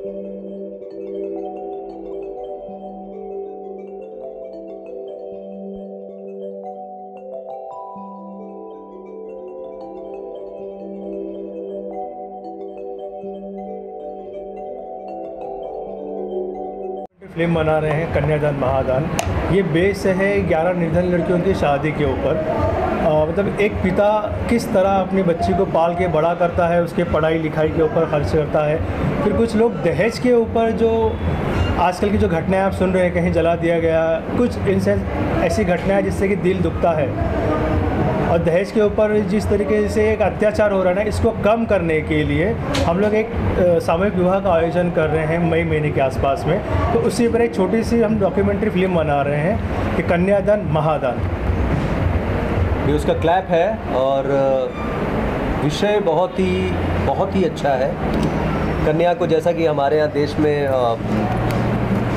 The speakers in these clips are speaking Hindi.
फिल्म बना रहे हैं कन्यादान महादान। ये बेस है 11 निर्धन लड़कियों की शादी के ऊपर। मतलब एक पिता किस तरह अपनी बच्ची को पाल के बड़ा करता है, उसके पढ़ाई लिखाई के ऊपर खर्च करता है। फिर कुछ लोग दहेज के ऊपर, जो आजकल की जो घटनाएं आप सुन रहे हैं, कहीं जला दिया गया, कुछ इनसे ऐसी घटनाएं जिससे कि दिल दुखता है। और दहेज के ऊपर जिस तरीके से एक अत्याचार हो रहा है ना, इसको कम करने के लिए हम लोग एक सामूहिक विवाह का आयोजन कर रहे हैं मई महीने के आसपास में। तो उसी पर एक छोटी सी हम डॉक्यूमेंट्री फिल्म बना रहे हैं कि कन्यादान महादान। ये उसका क्लैप है और विषय बहुत ही अच्छा है। कन्या को जैसा कि हमारे यहाँ देश में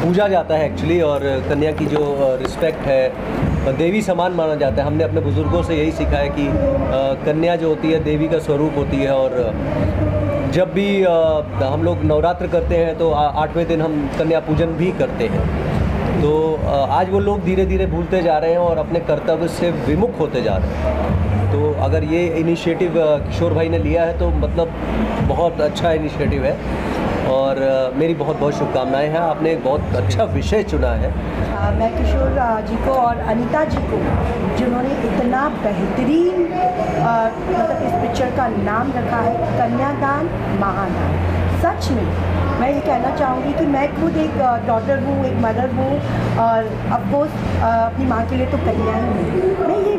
पूजा जाता है एक्चुअली, और कन्या की जो रिस्पेक्ट है, देवी समान माना जाता है। हमने अपने बुज़ुर्गों से यही सीखा है कि कन्या जो होती है देवी का स्वरूप होती है। और जब भी हम लोग नवरात्र करते हैं तो 8वें दिन हम कन्या पूजन भी करते हैं। तो आज वो लोग धीरे धीरे भूलते जा रहे हैं और अपने कर्तव्य से विमुख होते जा रहे हैं। तो अगर ये इनिशिएटिव किशोर भाई ने लिया है तो मतलब बहुत अच्छा इनिशिएटिव है और मेरी बहुत बहुत शुभकामनाएं हैं। आपने एक बहुत अच्छा विषय चुना है। मैं किशोर जी को और अनीता जी को, जिन्होंने इतना बेहतरीन मतलब इस पिक्चर का नाम रखा है कन्यादान महादान। सच में मैं ये कहना चाहूँगी कि मैं खुद एक डॉटर हूँ, एक मदर हूँ और ऑफकोर्स अपनी माँ के लिए तो कन्या ही हूँ मैं। ये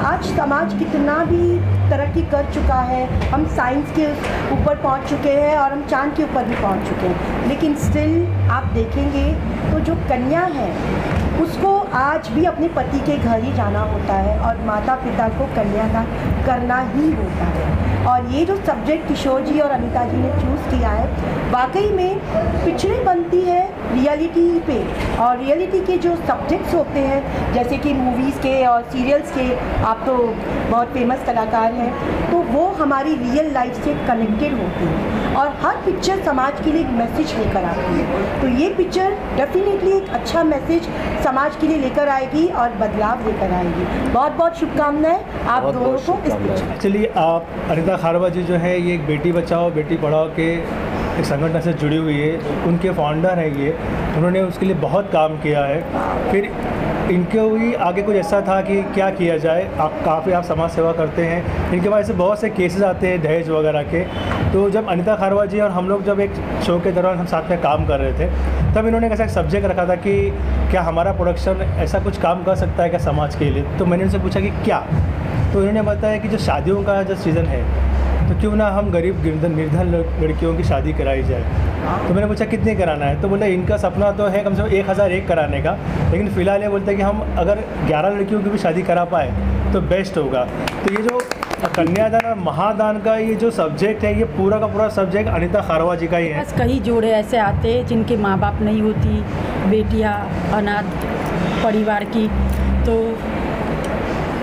आज समाज कितना भी तरक्की कर चुका है, हम साइंस के ऊपर पहुँच चुके हैं और हम चाँद के ऊपर भी पहुँच चुके हैं, लेकिन स्टिल आप देखेंगे तो जो कन्या है उसको आज भी अपने पति के घर ही जाना होता है और माता पिता को कन्यादान करना ही होता है। और ये जो सब्जेक्ट किशोर जी और अनीता जी ने चूज़ किया है, वाकई में पिक्चरें बनती है रियलिटी पे, और रियलिटी के जो सब्जेक्ट्स होते हैं जैसे कि मूवीज़ के और सीरियल्स के, आप तो बहुत फेमस कलाकार हैं, तो वो हमारी रियल लाइफ से कनेक्टेड होती हैं और हर पिक्चर समाज के लिए एक मैसेज लेकर आती है। तो ये पिक्चर डेफिनेटली एक अच्छा मैसेज समाज के लिए लेकर आएगी और बदलाव लेकर आएगी। बहुत बहुत शुभकामनाएं आप दोनों को इस पिक्चर। चलिए, आप अनीता खारवा जी जो है ये एक बेटी बचाओ बेटी पढ़ाओ के एक संगठन से जुड़ी हुई है, उनके फाउंडर हैं ये, उन्होंने उसके लिए बहुत काम किया है। फिर इनके भी आगे कुछ ऐसा था कि क्या किया जाए, काफ़ी आप समाज सेवा करते हैं, इनके पास से बहुत से केसेस आते हैं दहेज वगैरह के। तो जब अनीता खारवा जी और हम लोग जब एक शो के दौरान हम साथ में काम कर रहे थे, तब इन्होंने एक ऐसा सब्जेक्ट रखा था कि क्या हमारा प्रोडक्शन ऐसा कुछ काम कर सकता है क्या समाज के लिए। तो मैंने उनसे पूछा कि क्या, तो इन्होंने बताया कि जो शादियों का जो सीज़न है तो क्यों ना हम गरीब निर्धन लड़कियों की शादी कराई जाए। तो मैंने पूछा कितने कराना है, तो बोला इनका सपना तो है कम से कम 1001 कराने का, लेकिन फ़िलहाल ये बोलते हैं कि हम अगर 11 लड़कियों की भी शादी करा पाए तो बेस्ट होगा। तो ये जो कन्यादान और महादान का ये जो सब्जेक्ट है, ये पूरा का पूरा सब्जेक्ट अनीता खारवा जी का ही है। बस कई जोड़े ऐसे आते हैं जिनके माँ बाप नहीं होती, बेटियाँ अनाथ परिवार की, तो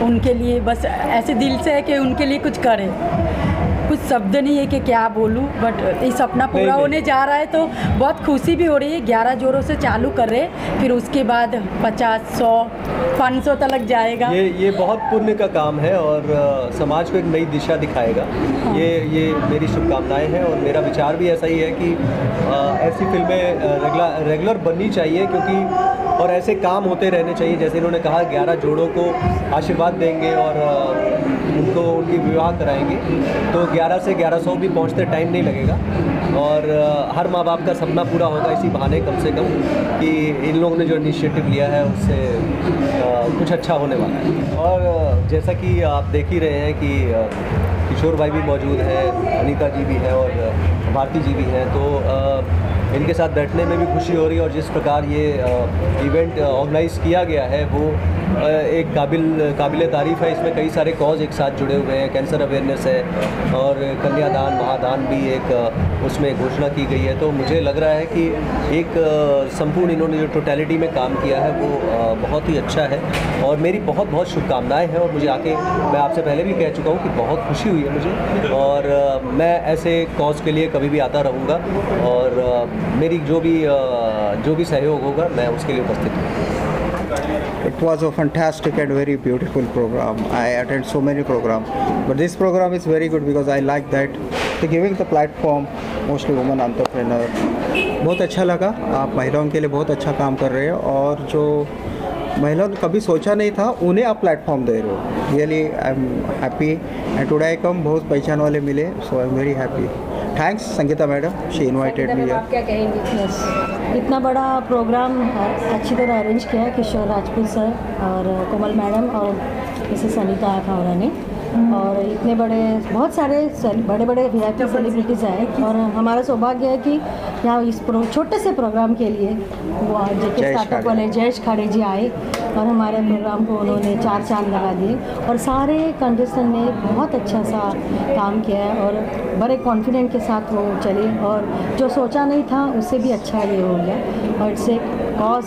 उनके लिए बस ऐसे दिल से है कि उनके लिए कुछ करें। कुछ शब्द नहीं है कि क्या बोलूं, बट ये सपना पूरा होने जा रहा है तो बहुत खुशी भी हो रही है। 11 जोरों से चालू कर रहे, फिर उसके बाद 50, 100, 500 तक जाएगा। ये बहुत पुण्य का काम है और समाज को एक नई दिशा दिखाएगा। हाँ। ये मेरी शुभकामनाएं हैं और मेरा विचार भी ऐसा ही है कि ऐसी फिल्में रेगुलर बननी चाहिए, क्योंकि और ऐसे काम होते रहने चाहिए। जैसे इन्होंने कहा 11 जोड़ों को आशीर्वाद देंगे और उनको उनकी विवाह कराएंगे, तो 11 से 1100 भी पहुंचते टाइम नहीं लगेगा और हर माँ बाप का सपना पूरा होगा इसी बहाने कम से कम, कि इन लोगों ने जो इनिशिएटिव लिया है उससे कुछ अच्छा होने वाला है। और जैसा कि आप देख ही रहे हैं कि किशोर भाई भी मौजूद है, अनीता जी भी है और भारती जी भी हैं, तो इनके साथ बैठने में भी खुशी हो रही है और जिस प्रकार ये इवेंट ऑर्गेनाइज़ किया गया है वो एक काबिल तारीफ़ है। इसमें कई सारे कॉज एक साथ जुड़े हुए हैं, कैंसर अवेयरनेस है और कन्यादान महादान भी एक उसमें घोषणा की गई है। तो मुझे लग रहा है कि एक संपूर्ण इन्होंने जो टोटलिटी में काम किया है वो बहुत ही अच्छा है और मेरी बहुत बहुत शुभकामनाएं हैं। और मुझे आके मैं आपसे पहले भी कह चुका हूँ कि बहुत खुशी हुई है मुझे और मैं ऐसे कॉज के लिए कभी भी आता रहूँगा और मेरी जो भी सहयोग होगा मैं उसके लिए उपस्थित हूँ। It was a fantastic and very beautiful program. I attend so many programs, but this program is very good because I like that they're giving the platform mostly women entrepreneur. बहुत अच्छा लगा, आप महिलाओं के लिए बहुत अच्छा काम कर रहे हो और जो महिलाओं ने कभी सोचा नहीं था उन्हें आप प्लेटफॉर्म दे रहे हो। Really I am happy and today I come, बहुत पहचान वाले मिले, so I am very happy. Thanks Sangeeta madam, she invited me. आप क्या कहेंगे? इतना बड़ा प्रोग्राम अच्छी तरह अरेंज किया है किशोर राजपूत सर और कोमल मैडम और मिसेस अनीता खावरा ने, और इतने बहुत सारे बड़े VIP सेलिब्रिटीज़ आए और हमारा सौभाग्य है कि यहाँ इस छोटे से प्रोग्राम के लिए वो जेके स्टार्टअप वाले जयेश खाड़े जी आए और हमारे प्रोग्राम को उन्होंने 4 चांद लगा दिए और सारे कंटेस्टेंट ने बहुत अच्छा सा काम किया है और बड़े कॉन्फिडेंट के साथ वो चले और जो सोचा नहीं था उससे भी अच्छा ये हो गया। और इट्स ए कॉज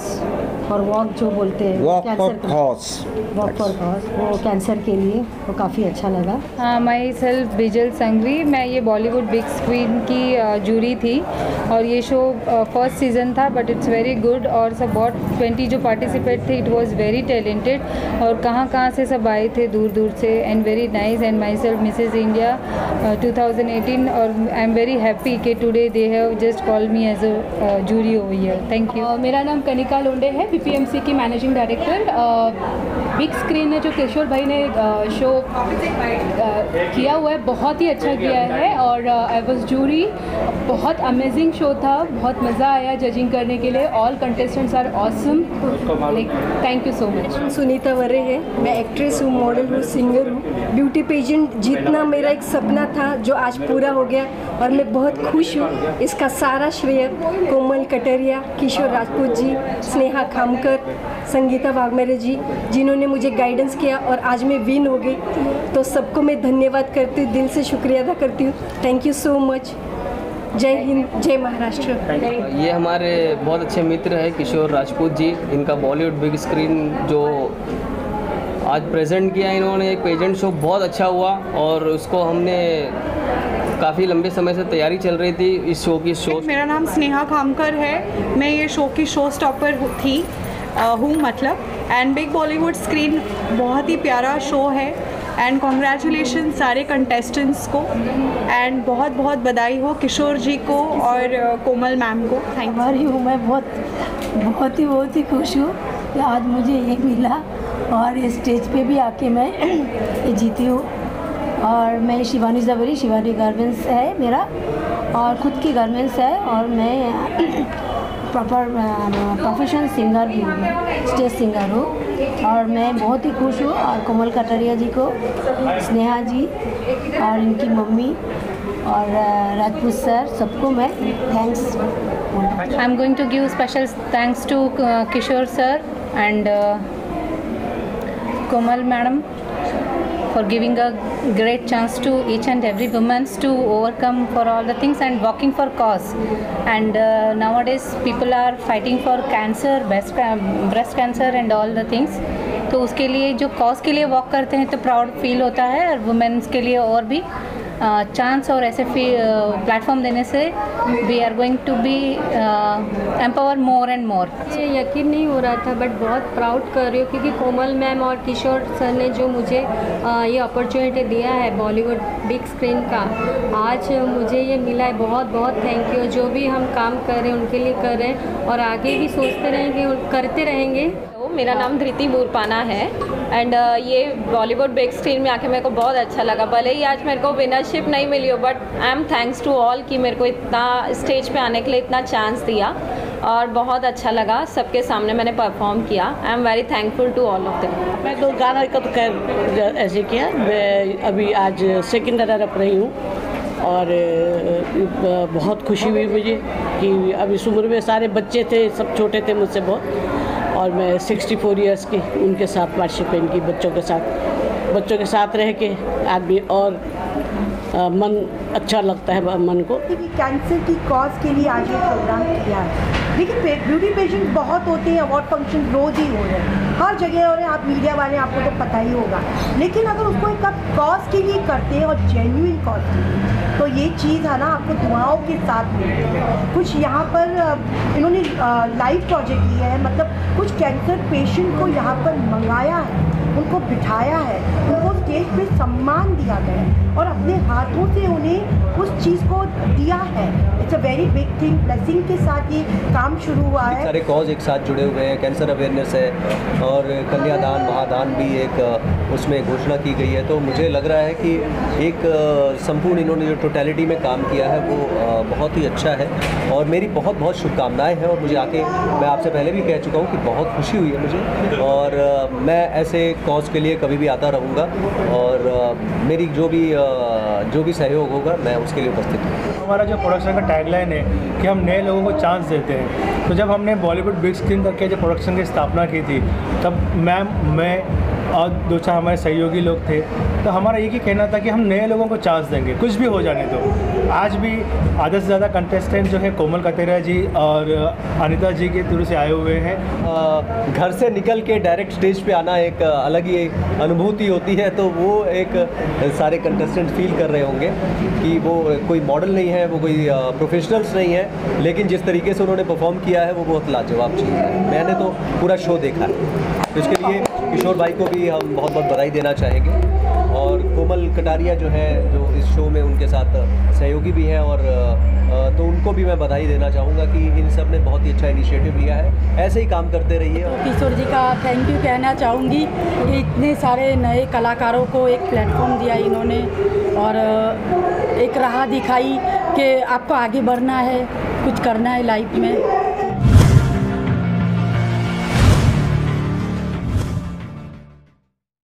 और वॉक जो बोलते हैं वॉक फॉर कॉज, वो कैंसर के लिए वो काफ़ी अच्छा लगा। हाँ, माई सेल्फ बिजल संघवी, मैं ये बॉलीवुड बिग स्क्रीन की जूरी थी और ये शो फर्स्ट सीज़न था बट इट्स वेरी गुड और सब बहुत 20 जो पार्टिसिपेट थे, इट वाज वेरी टैलेंटेड और कहाँ से सब आए थे दूर दूर से and very nice. And myself Mrs India 2018 और आई एम वेरी हैप्पी कि today they have just call me as a jury over here. Thank you. मेरा नाम कनिका लोंडे है, PPMC की मैनेजिंग डायरेक्टर। बिग स्क्रीन ने जो किशोर भाई ने शो किया हुआ है बहुत ही अच्छा किया है और आई वॉज जूरी। बहुत अमेजिंग शो था, बहुत मज़ा आया जजिंग करने के लिए। All contestants are awesome, like thank you so much. Sunita Ware है, मैं एक्ट्रेस हूँ, मॉडल हूँ, सिंगर हूँ। ब्यूटी पेजेंट जीतना मेरा एक सपना था जो आज पूरा हो गया और मैं बहुत खुश हूँ। इसका सारा श्रेय कोमल कटरिया, किशोर राजपूत जी, स्नेहा खामकर, संगीता वाघमेरे जी जिन्होंने मुझे गाइडेंस किया और आज मैं विन हो गई। तो सबको मैं धन्यवाद करती हूँ, दिल से शुक्रिया अदा करती हूँ। Thank you so much. जय हिंद, जय महाराष्ट्र। ये हमारे बहुत अच्छे मित्र हैं किशोर राजपूत जी, इनका बॉलीवुड बिग स्क्रीन जो आज प्रेजेंट किया इन्होंने, एक पेजेंट शो बहुत अच्छा हुआ और उसको हमने काफ़ी लंबे समय से तैयारी चल रही थी इस शो की। मेरा नाम स्नेहा खामकर है, मैं ये शो की शो स्टॉपर थी मतलब एंड बिग बॉलीवुड स्क्रीन बहुत ही प्यारा शो है एंड कॉन्ग्रेचुलेशन सारे कंटेस्टेंट्स को एंड बहुत बहुत बधाई हो किशोर जी को और कोमल मैम को। Thank you. मैं बहुत ही खुश हूँ कि आज मुझे ये मिला और इस स्टेज पे भी आके मैं ये जीती हूँ। और मैं शिवानी जबरी, शिवानी गारमेंट्स है मेरा और ख़ुद की गारमेंट्स है और मैं प्रोफेशनल सिंगर भी हूँ, मैं स्टेज सिंगर हूँ और मैं बहुत ही खुश हूँ। और कोमल कटरिया जी को, स्नेहा जी और इनकी मम्मी और राजपूत सर, सबको मैं thanks. I am going to give special thanks to Kishore sir and Komal madam for giving a great chance to each and every woman to overcome for all the things and walking for cause. And nowadays people are fighting for cancer, breast cancer and all the things. तो उसके लिए जो कॉज के लिए वॉक करते हैं तो प्राउड फील होता है और वुमेन्स के लिए और भी चांस और ऐसे प्लेटफॉर्म देने से we are going to be empower more and more. ये यकीन नहीं हो रहा था बट बहुत प्राउड कर रही हूँ क्योंकि कोमल मैम और किशोर सर ने जो मुझे ये अपॉर्चुनिटी दिया है बॉलीवुड बिग स्क्रीन का, आज मुझे ये मिला है। बहुत बहुत थैंक यू। जो भी हम काम कर रहे हैं उनके लिए कर रहे हैं और आगे भी सोचते रहेंगे और करते रहेंगे। मेरा नाम धृति मूरपाना है एंड ये बॉलीवुड बिग स्क्रीन में आके मेरे को बहुत अच्छा लगा। भले ही आज मेरे को विनरशिप नहीं मिली हो but I am thanks to all कि मेरे को इतना स्टेज पे आने के लिए इतना चांस दिया और बहुत अच्छा लगा। सबके सामने मैंने परफॉर्म किया। I am very thankful to all of them. मैं तो गाना का तो खैर ऐसे किया, मैं अभी आज सेकंड रनर अप रही हूँ और बहुत खुशी हुई मुझे कि अब इस उम्र में सारे बच्चे थे, सब छोटे थे मुझसे बहुत, और मैं 64 इयर्स की उनके साथ पार्टिसिपेट की, बच्चों के साथ रह के आदमी और मन अच्छा लगता है मन को। कैंसर की कॉज के लिए आज ये प्रोग्राम किया है। देखिए ब्यूटी पेशेंट बहुत होते हैं, अवार्ड फंक्शन रोज़ ही हो रहे हैं, हर जगह हो रहे हैं, आप मीडिया वाले आपको तो पता ही होगा। लेकिन अगर उसको एक आप कॉज के लिए करते हैं और जेन्युइन कॉज के लिए, तो ये चीज़ है ना आपको दुआओं के साथ मिलती है। कुछ यहाँ पर इन्होंने लाइव प्रोजेक्ट किया है, मतलब कुछ कैंसर पेशेंट को यहाँ पर मंगाया है, उनको बिठाया है, उनको स्टेज पे सम्मान दिया गया है और अपने हाथों से उन्हें उस चीज़ को दिया है। It's a very big thing. Blessing के साथ ये काम शुरू हुआ है। सारे कॉज एक साथ जुड़े हुए हैं, कैंसर अवेयरनेस है और कन्यादान महादान भी एक उसमें घोषणा की गई है। तो मुझे लग रहा है कि एक संपूर्ण इन्होंने जो टोटलिटी में काम किया है वो बहुत ही अच्छा है और मेरी बहुत बहुत शुभकामनाएं हैं। और मुझे आके मैं आपसे पहले भी कह चुका हूँ कि बहुत खुशी हुई है मुझे और मैं ऐसे कॉज के लिए कभी भी आता रहूँगा और मेरी जो भी सहयोग होगा मैं उसके लिए उपस्थित हूँ। हमारा जो प्रोडक्शन का टैगलाइन है कि हम नए लोगों को चांस देते हैं, तो जब हमने बॉलीवुड बिग स्क्रीन करके जो प्रोडक्शन की स्थापना की थी तब मैं और 2-4 हमारे सहयोगी लोग थे, तो हमारा एक ही कहना था कि हम नए लोगों को चांस देंगे, कुछ भी हो जाने दो। आज भी आधे से ज़्यादा कंटेस्टेंट जो है कोमल कटेरिया जी और अनीता जी के थ्रू से आए हुए हैं। घर से निकल के डायरेक्ट स्टेज पे आना एक अलग ही अनुभूति होती है, तो वो एक सारे कंटेस्टेंट फील कर रहे होंगे कि वो कोई मॉडल नहीं है, वो कोई प्रोफेशनल्स नहीं है, लेकिन जिस तरीके से उन्होंने परफॉर्म किया है वो बहुत लाजवाब चीज़ है। मैंने तो पूरा शो देखा है, तो इसके लिए किशोर भाई को भी हम बहुत बहुत बधाई देना चाहेंगे और कोमल कटारिया जो है जो इस शो में उनके साथ सहयोगी भी हैं और तो उनको भी मैं बधाई देना चाहूँगा कि इन सब ने बहुत ही अच्छा इनिशिएटिव लिया है। ऐसे ही काम करते रहिए। किशोर जी का थैंक यू कहना चाहूँगी कि इतने सारे नए कलाकारों को एक प्लेटफॉर्म दिया इन्होंने और एक राह दिखाई कि आपको आगे बढ़ना है, कुछ करना है लाइफ में।